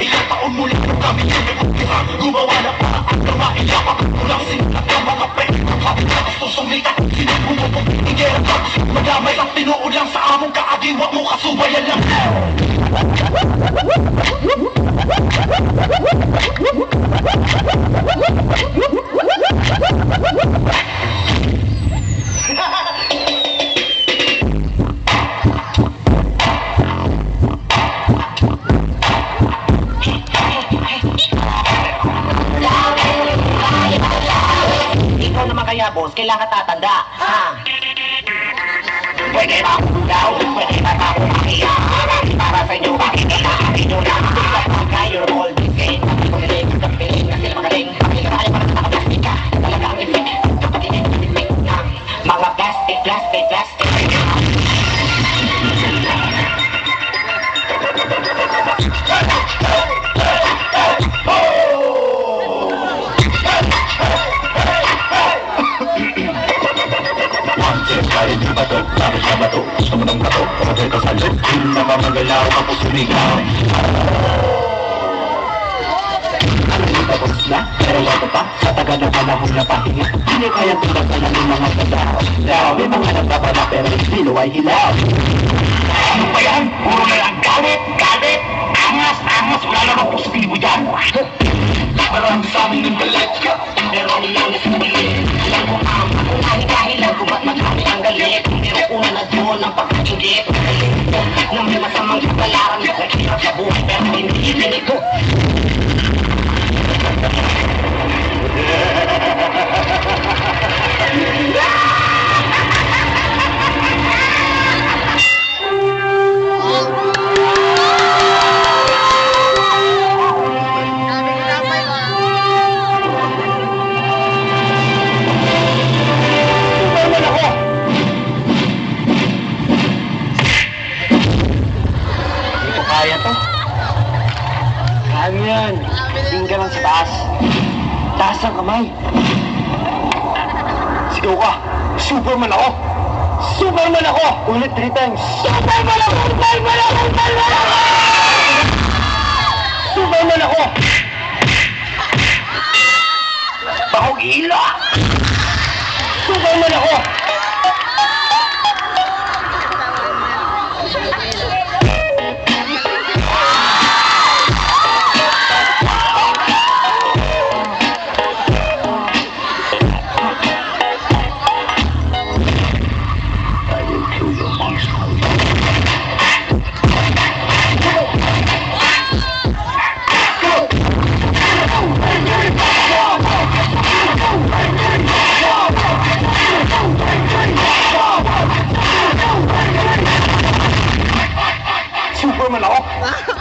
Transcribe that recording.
Ilang taon muli nung kami yung nagpupira gumawa na paraan na maiyapak kulang sinulak ng mga pek susumikat sino bumubog igera ka madamay ang tinuod lang sa among kaadiwa mo kasubayan lang kaya boss, kailangan tatanda, ha? Pwede ba akong daw? Pwede ba ako makiya? Para sa inyo, bakit kailangan nyo na? You're all this game. Magaling, magaling, magaling, magaling. Ay, parang nakaplastic ka. Talaga ang effect. Kapag in-effect na mga plastic, plastic, plastic. Kaya di ba to? Sabi siya ba to? Gusto mo ng bato? Kapatid ka sa loob hindi na mamagalaw kapos sumigaw Ano yung tapos na? Pero wala pa? Sa taga na panahon na pahinga Hindi kaya tulasan ng mga tadao May mga nagpapala pero estilo ay hilaw Ano ba yan? Puro na lang galit, galit Angas, angas, wala namang positibo dyan Marami sa amin ng galit Pero nilang nasumili Alam ko ang kahilan kung ba't marami ang galit Pero una na doon ang pagkakingit Nang may masamang kapalaran Naghirap sa buhay pero hindi ibinig ko Kaya to? Kaya mo yan. Tingin ka lang sa taas. Taas ang kamay. Sigaw ka. Superman ako. Superman ako. Ulit 3 times. Superman ako! Superman ako! Superman ako! Superman ako! Bakong ila! Superman ako! Superman ako!